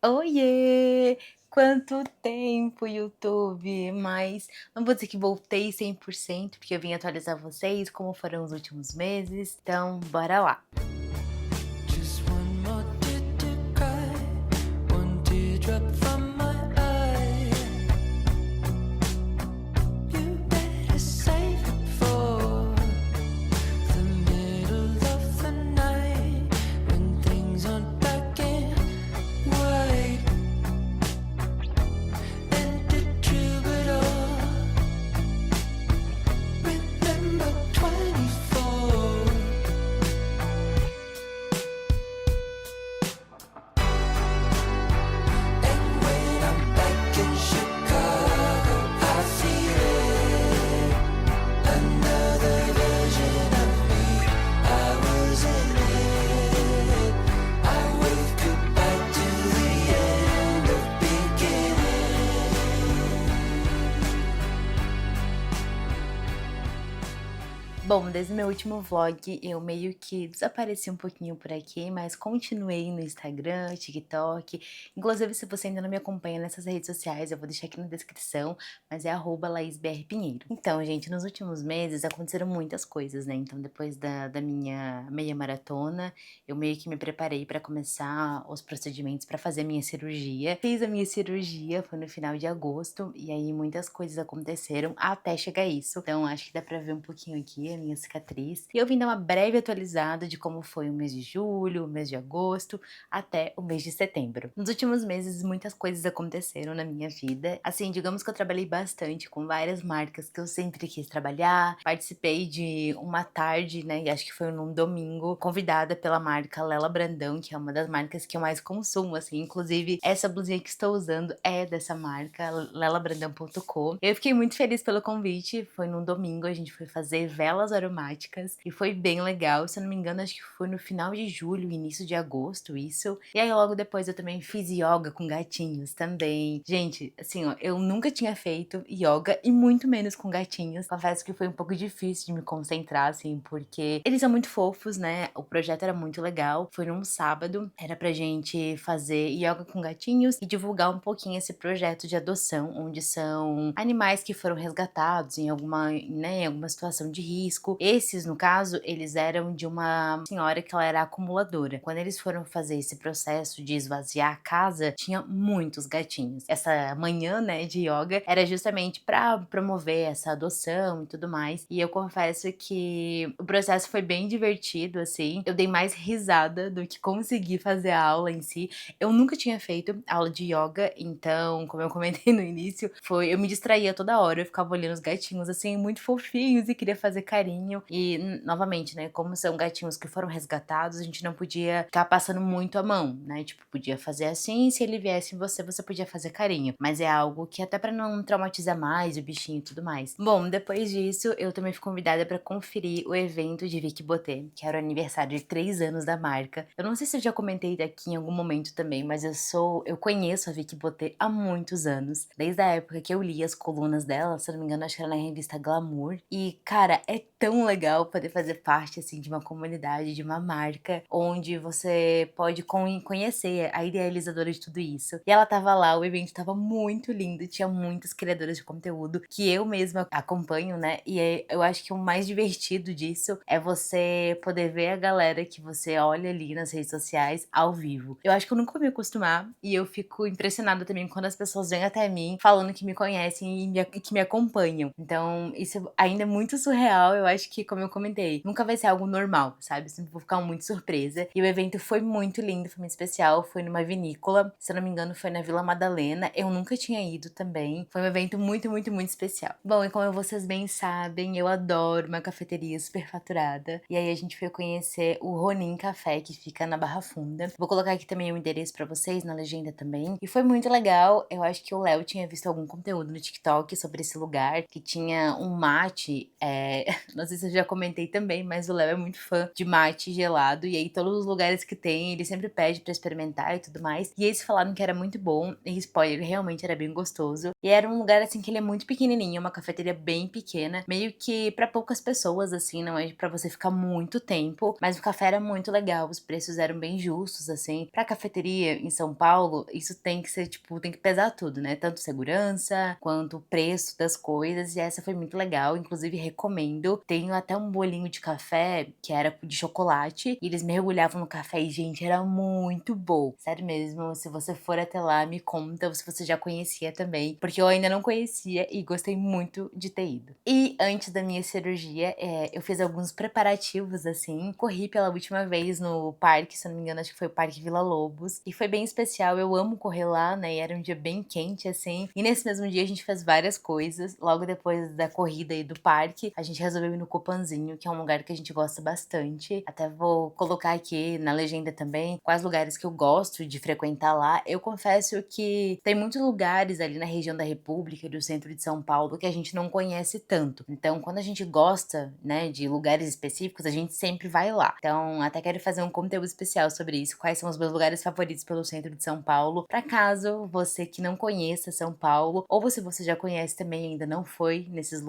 Oiê! Quanto tempo, YouTube! Mas não vou dizer que voltei 100%, porque eu vim atualizar vocês como foram os últimos meses. Então, bora lá! Just one more tear to cry, one teardrop from my eye. You better save it for the middle of the night, when things aren't black and white. And the troubadour, remember 24. And when I'm back in Chicago, I feel it. Another version of me. I was in it. I wave goodbye to the end of beginning. Bom, desde o meu último vlog eu meio que desapareci um pouquinho por aqui, mas continuei no Instagram, TikTok. Inclusive, se você ainda não me acompanha nessas redes sociais, eu vou deixar aqui na descrição, mas é @LaísBRPinheiro. Então, gente, nos últimos meses aconteceram muitas coisas, né? Então, depois da minha meia maratona, eu meio que me preparei para começar os procedimentos para fazer a minha cirurgia. Fiz a minha cirurgia, foi no final de agosto, e aí muitas coisas aconteceram até chegar isso. Então, acho que dá pra ver um pouquinho aqui a minha cicatriz. E eu vim dar uma breve atualizada de como foi o mês de julho, o mês de agosto, até o mês de setembro. Nos últimos meses, muitas coisas aconteceram na minha vida. Assim, digamos que eu trabalhei bastante com várias marcas que eu sempre quis trabalhar. Participei de uma tarde, né, e acho que foi num domingo, convidada pela marca Lela Brandão, que é uma das marcas que eu mais consumo, assim. Inclusive, essa blusinha que estou usando é dessa marca, lelabrandão.com. Eu fiquei muito feliz pelo convite. Foi num domingo, a gente foi fazer velas aromáticas e foi bem legal. Se eu não me engano, acho que foi no final de julho, início de agosto, isso. E aí logo depois eu também fiz yoga com gatinhos também. Gente, assim, ó, eu nunca tinha feito yoga e muito menos com gatinhos. Confesso que foi um pouco difícil de me concentrar, assim, porque eles são muito fofos, né? O projeto era muito legal. Foi num sábado, era pra gente fazer yoga com gatinhos e divulgar um pouquinho esse projeto de adoção, onde são animais que foram resgatados em alguma, né, em alguma situação de risco. Esses, no caso, eles eram de uma senhora que ela era acumuladora. Quando eles foram fazer esse processo de esvaziar a casa, tinha muitos gatinhos. Essa manhã, né, de yoga era justamente pra promover essa adoção e tudo mais. E eu confesso que o processo foi bem divertido, assim. Eu dei mais risada do que consegui fazer a aula em si. Eu nunca tinha feito aula de yoga, então, como eu comentei no início, eu me distraía toda hora, eu ficava olhando os gatinhos, assim, muito fofinhos e queria fazer carinho. E, novamente, né, como são gatinhos que foram resgatados, a gente não podia ficar passando muito a mão, né, tipo, podia fazer assim, se ele viesse em você, você podia fazer carinho. Mas é algo que até pra não traumatizar mais o bichinho e tudo mais. Bom, depois disso, eu também fui convidada pra conferir o evento de Vicky Botê, que era o aniversário de 3 anos da marca. Eu não sei se eu já comentei aqui em algum momento também, mas eu conheço a Vicky Botê há muitos anos, desde a época que eu li as colunas dela, se eu não me engano, acho que era na revista Glamour. E, cara, é tão legal poder fazer parte, assim, de uma comunidade, de uma marca, onde você pode conhecer a idealizadora de tudo isso. E ela tava lá, o evento tava muito lindo, tinha muitas criadoras de conteúdo que eu mesma acompanho, né? E eu acho que o mais divertido disso é você poder ver a galera que você olha ali nas redes sociais ao vivo. Eu acho que eu nunca vou me acostumar e eu fico impressionada também quando as pessoas vêm até mim falando que me conhecem e que me acompanham. Então, isso ainda é muito surreal. Eu acho que, como eu comentei, nunca vai ser algo normal, sabe? Sempre vou ficar muito surpresa. E o evento foi muito lindo, foi muito especial. Foi numa vinícola, se eu não me engano, foi na Vila Madalena. Eu nunca tinha ido também. Foi um evento muito, muito, muito especial. Bom, e como vocês bem sabem, eu adoro uma cafeteria super faturada. E aí a gente foi conhecer o Ronin Café, que fica na Barra Funda. Vou colocar aqui também o endereço pra vocês, na legenda também. E foi muito legal. Eu acho que o Léo tinha visto algum conteúdo no TikTok sobre esse lugar, que tinha um mate, Não sei se eu já comentei também, mas o Léo é muito fã de mate gelado. E aí, todos os lugares que tem, ele sempre pede pra experimentar e tudo mais. E eles falaram que era muito bom. E spoiler, realmente era bem gostoso. E era um lugar, assim, que ele é muito pequenininho. Uma cafeteria bem pequena. Meio que pra poucas pessoas, assim. Não é pra você ficar muito tempo. Mas o café era muito legal. Os preços eram bem justos, assim. Pra cafeteria em São Paulo, isso tem que ser, tipo, tem que pesar tudo, né? Tanto segurança, quanto o preço das coisas. E essa foi muito legal. Inclusive, recomendo. Tenho até um bolinho de café que era de chocolate. E eles mergulhavam no café e, gente, era muito bom. Sério mesmo, se você for até lá, me conta se você já conhecia também. Porque eu ainda não conhecia e gostei muito de ter ido. E antes da minha cirurgia, eu fiz alguns preparativos, assim. Corri pela última vez no parque, se eu não me engano, acho que foi o Parque Vila Lobos. E foi bem especial, eu amo correr lá, né? E era um dia bem quente, assim. E nesse mesmo dia a gente fez várias coisas. Logo depois da corrida e do parque, a gente resolveu ir no Copanzinho, que é um lugar que a gente gosta bastante. Até vou colocar aqui na legenda também quais lugares que eu gosto de frequentar lá. Eu confesso que tem muitos lugares ali na região da República e do centro de São Paulo que a gente não conhece tanto. Então, quando a gente gosta, né, de lugares específicos, a gente sempre vai lá. Então, até quero fazer um conteúdo especial sobre isso, quais são os meus lugares favoritos pelo centro de São Paulo, para caso você que não conheça São Paulo, ou se você já conhece também e ainda não foi nesses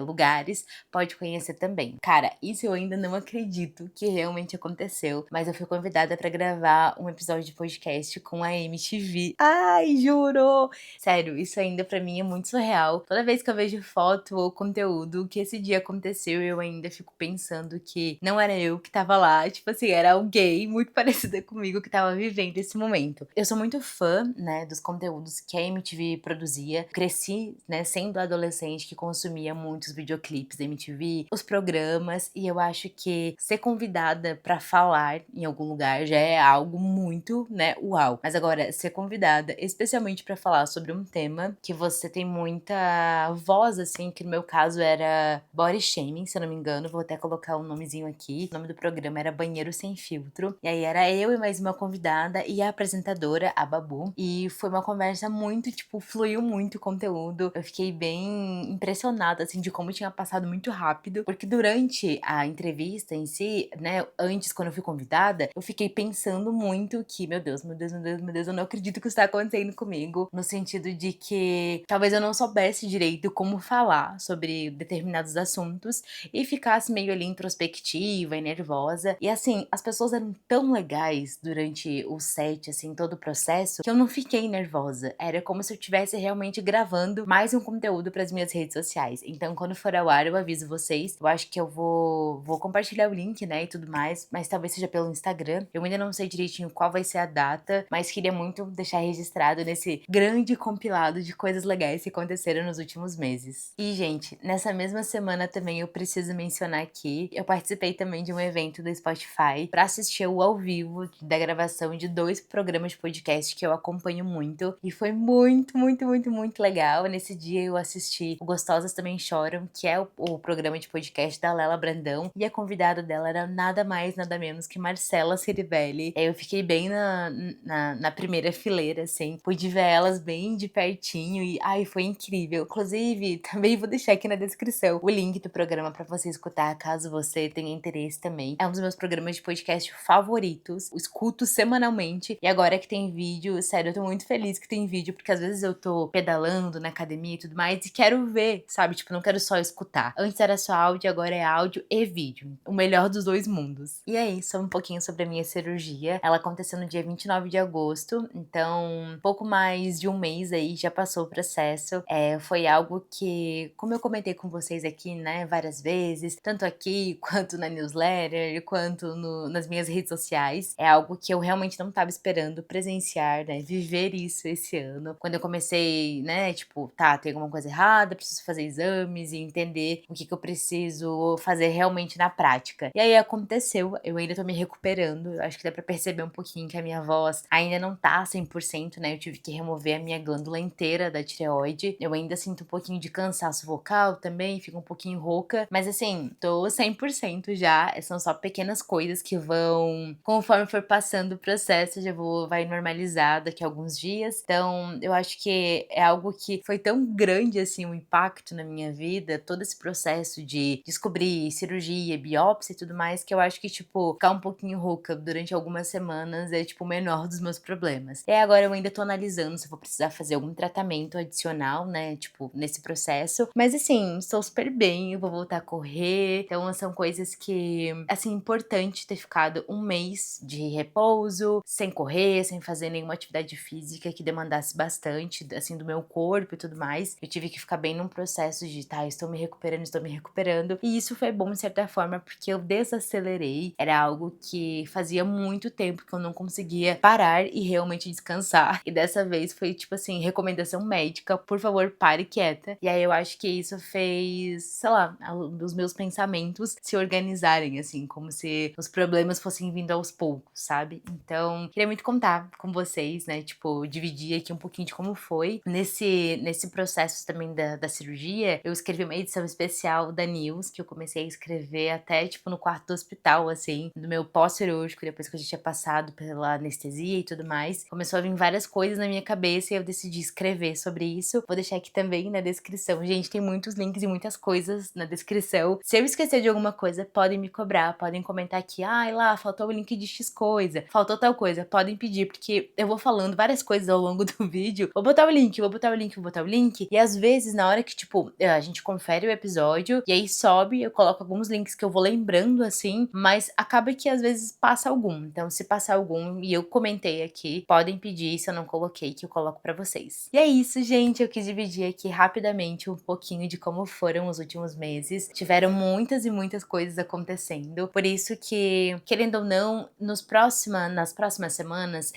lugares, pode conhecer também. Cara, isso eu ainda não acredito que realmente aconteceu, mas eu fui convidada para gravar um episódio de podcast com a MTV. Ai, juro! Sério, isso ainda pra mim é muito surreal. Toda vez que eu vejo foto ou conteúdo que esse dia aconteceu, eu ainda fico pensando que não era eu que tava lá, tipo assim, era alguém muito parecida comigo que tava vivendo esse momento. Eu sou muito fã, né, dos conteúdos que a MTV produzia. Cresci, né, sendo adolescente que consumia muitos videoclipes da MTV, os programas, e eu acho que ser convidada pra falar em algum lugar já é algo muito, né, uau. Mas agora, ser convidada especialmente pra falar sobre um tema que você tem muita voz, assim, que no meu caso era body shaming, se eu não me engano, vou até colocar um nomezinho aqui. O nome do programa era Banheiro Sem Filtro. E aí era eu e mais uma convidada e a apresentadora, a Babu. E foi uma conversa muito, tipo, fluiu muito o conteúdo. Eu fiquei bem impressionada, assim, de como tinha passado muito rápido. Porque durante a entrevista em si, né, antes, quando eu fui convidada, eu fiquei pensando muito que, meu Deus, meu Deus, meu Deus, meu Deus, eu não acredito que isso tá acontecendo comigo. No sentido de que talvez eu não soubesse direito como falar sobre determinados assuntos e ficasse meio ali introspectiva e nervosa. E assim, as pessoas eram tão legais durante o set, assim, todo o processo, que eu não fiquei nervosa. Era como se eu estivesse realmente gravando mais um conteúdo para as minhas redes sociais. Então, quando for ao ar, eu aviso vocês. Eu acho que eu vou compartilhar o link, né, e tudo mais, mas talvez seja pelo Instagram. Eu ainda não sei direitinho qual vai ser a data, mas queria muito deixar registrado nesse grande compilado de coisas legais que aconteceram nos últimos meses. E, gente, nessa mesma semana também eu preciso mencionar aqui, eu participei também de um evento do Spotify pra assistir o ao vivo da gravação de 2 programas de podcast que eu acompanho muito, e foi muito, muito, muito, muito legal. Nesse dia eu assisti o Gostosas Também Choram, que é o programa de podcast da Lela Brandão, e a convidada dela era nada mais, nada menos que Marcela Ceribelli. Eu fiquei bem na primeira fileira, assim, pude ver elas bem de pertinho e, ai, foi incrível. Inclusive, também vou deixar aqui na descrição o link do programa pra você escutar, caso você tenha interesse também. É um dos meus programas de podcast favoritos, eu escuto semanalmente, e agora que tem vídeo, sério, eu tô muito feliz que tem vídeo, porque às vezes eu tô pedalando na academia e tudo mais, e quero ver, sabe? Tipo, não quero só escutar. Antes era só áudio, agora é áudio e vídeo. O melhor dos dois mundos. E é isso, um pouquinho sobre a minha cirurgia. Ela aconteceu no dia 29 de agosto, então pouco mais de um mês aí já passou o processo. Foi algo que, como eu comentei com vocês aqui, né, várias vezes, tanto aqui quanto na newsletter, quanto nas minhas redes sociais, é algo que eu realmente não tava esperando presenciar, né, viver isso esse ano. Quando eu comecei, né, tipo, tá, tem alguma coisa errada, preciso fazer exames e entender o que eu preciso fazer realmente na prática. E aí aconteceu, eu ainda tô me recuperando, acho que dá pra perceber um pouquinho que a minha voz ainda não tá 100%, né, eu tive que remover a minha glândula inteira da tireoide, eu ainda sinto um pouquinho de cansaço vocal também, fico um pouquinho rouca, mas assim, tô 100% já, são só pequenas coisas que vão, conforme for passando o processo, vai normalizar daqui a alguns dias. Então, eu acho que é algo que foi tão grande, assim, o impacto na minha vida, todo esse processo de descobrir cirurgia, biópsia e tudo mais, que eu acho que, tipo, ficar um pouquinho rouca durante algumas semanas é, tipo, o menor dos meus problemas. E aí agora eu ainda tô analisando se eu vou precisar fazer algum tratamento adicional, né, tipo, nesse processo. Mas assim, estou super bem, eu vou voltar a correr. Então são coisas que, assim, importante ter ficado um mês de repouso, sem correr, sem fazer nenhuma atividade física que demandasse bastante, assim, do meu corpo e tudo mais. Eu tive que ficar bem num processo de, tá, estou me recuperando, estou me recuperando. E isso foi bom de certa forma, porque eu desacelerei. Era algo que fazia muito tempo que eu não conseguia parar e realmente descansar. E dessa vez foi, tipo assim, recomendação médica, por favor, pare quieta. E aí eu acho que isso fez, sei lá, os meus pensamentos se organizarem, assim, como se os problemas fossem vindo aos poucos, sabe? Então, queria muito contar com vocês, né? Tipo, dividir aqui um pouquinho de como foi. Nesse processo também da cirurgia, eu escrevi uma edição especial da News, que eu comecei a escrever até, tipo, no quarto do hospital, assim, do meu pós-cirúrgico, depois que a gente tinha passado pela anestesia e tudo mais. Começou a vir várias coisas na minha cabeça e eu decidi escrever sobre isso. Vou deixar aqui também na descrição. Gente, tem muitos links e muitas coisas na descrição. Se eu esquecer de alguma coisa, podem me cobrar, podem comentar aqui, ai lá, faltou o link de X coisa, faltou tal coisa, podem pedir, porque eu vou falando várias coisas ao longo do vídeo, vou botar o link, vou botar o link, vou botar o link, e às vezes na hora que, tipo, a gente confere o episódio, e aí sobe, eu coloco alguns links que eu vou lembrando, assim, mas acaba que às vezes passa algum, então se passar algum e eu comentei aqui, podem pedir, se eu não coloquei, que eu coloco pra vocês. E é isso, gente, eu quis dividir aqui rapidamente um pouquinho de como foram os últimos meses, tiveram muitas e muitas coisas acontecendo, por isso que, querendo ou não, nas próximas semanas,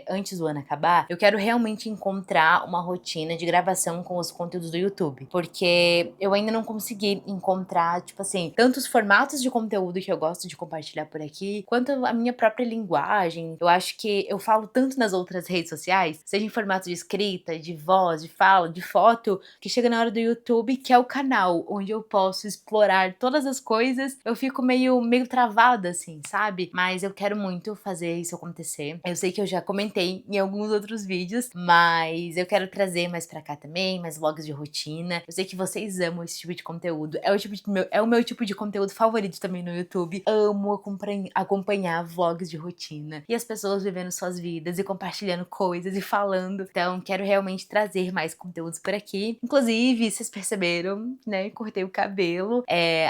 antes do ano acabar, eu quero realmente encontrar uma rotina de gravação com os conteúdos do YouTube, porque eu ainda não consegui encontrar, tipo assim, tantos formatos de conteúdo que eu gosto de compartilhar por aqui, quanto a minha própria linguagem. Eu acho que eu falo tanto nas outras redes sociais, seja em formato de escrita, de voz, de fala, de foto, que chega na hora do YouTube, que é o canal onde eu posso explorar todas as coisas, eu fico meio travada, assim, sabe? Mas eu quero muito fazer isso acontecer. Eu sei que eu já comentei em alguns outros vídeos, mas eu quero trazer mais pra cá também, mais vlogs de rotina. Eu sei que vocês amam esse tipo de conteúdo. É o meu tipo de conteúdo favorito também no YouTube. Amo acompanhar vlogs de rotina. E as pessoas vivendo suas vidas e compartilhando coisas e falando. Então, quero realmente trazer mais conteúdos por aqui. Inclusive, vocês perceberam, né? Cortei o cabelo.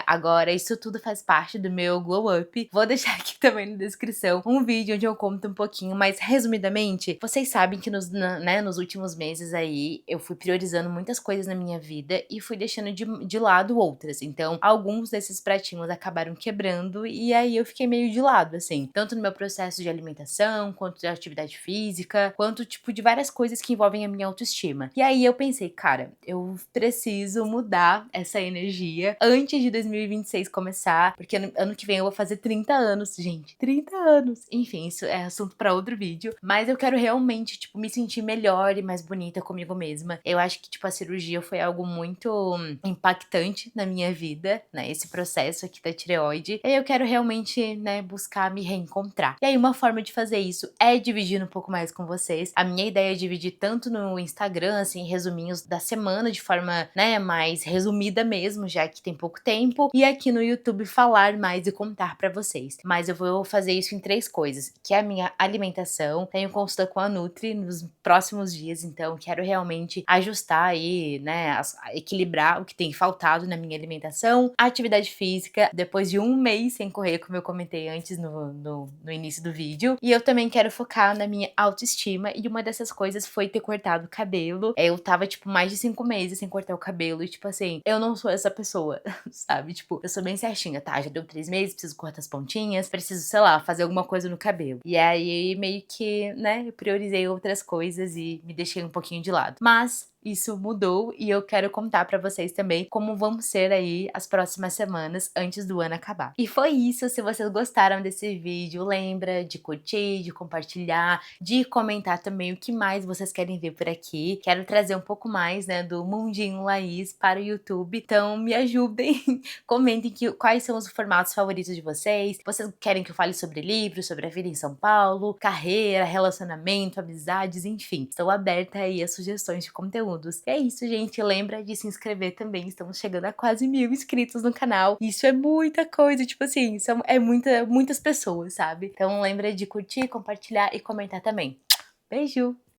Agora, isso tudo faz parte do meu glow up. Vou deixar aqui também na descrição um vídeo onde eu conto um pouquinho, mas resumidamente, vocês sabem que nos últimos meses aí, eu fui priorizando muitas coisas na minha vida e fui deixando de lado outras. Então, alguns desses pratinhos acabaram quebrando e aí eu fiquei meio de lado, assim. Tanto no meu processo de alimentação, quanto de atividade física, quanto, tipo, de várias coisas que envolvem a minha autoestima. E aí eu pensei, cara, eu preciso mudar essa energia antes de 2026 começar, porque ano que vem eu vou fazer 30 anos, gente. 30 anos! Enfim, isso é assunto pra outro vídeo. Mas eu quero realmente, tipo, me sentir melhor e mais bonita comigo mesma. Eu acho que, tipo, a cirurgia foi algo muito impactante na minha vida, né? Esse processo aqui da tireoide. E aí eu quero realmente, né, buscar me reencontrar. E aí uma forma de fazer isso é dividindo um pouco mais com vocês. A minha ideia é dividir tanto no Instagram, assim, resuminhos da semana de forma, né, mais resumida mesmo, já que tem pouco tempo. E aqui no YouTube falar mais e contar pra vocês. Mas eu vou fazer isso em 3 coisas, que é a minha alimentação. Tenho consulta com a Nutri nos próximos dias, então quero realmente ajustar aí, né, equilibrar o que tem faltado na minha alimentação. A atividade física, depois de um mês sem correr, como eu comentei antes no início do vídeo. E eu também quero focar na minha autoestima, e uma dessas coisas foi ter cortado o cabelo. Eu tava, tipo, mais de 5 meses sem cortar o cabelo, e tipo assim, eu não sou essa pessoa, sabe? Tipo, eu sou bem certinha, tá? Já deu 3 meses, preciso cortar as pontinhas, preciso, sei lá, fazer alguma coisa no cabelo. E aí, meio que, né, eu priorizei outras coisas e me deixei um pouquinho de lado. Mas isso mudou e eu quero contar pra vocês também como vão ser aí as próximas semanas antes do ano acabar. E foi isso. Se vocês gostaram desse vídeo, lembra de curtir, de compartilhar, de comentar também o que mais vocês querem ver por aqui. Quero trazer um pouco mais, né, do Mundinho Laís para o YouTube, então me ajudem. Comentem quais são os formatos favoritos de vocês. Vocês querem que eu fale sobre livros, sobre a vida em São Paulo, carreira, relacionamento, amizades, enfim. Estou aberta aí a sugestões de conteúdo. conteúdos. E é isso, gente. Lembra de se inscrever também. Estamos chegando a quase 1000 inscritos no canal. Isso é muita coisa, tipo assim, muitas pessoas, sabe? Então lembra de curtir, compartilhar e comentar também. Beijo!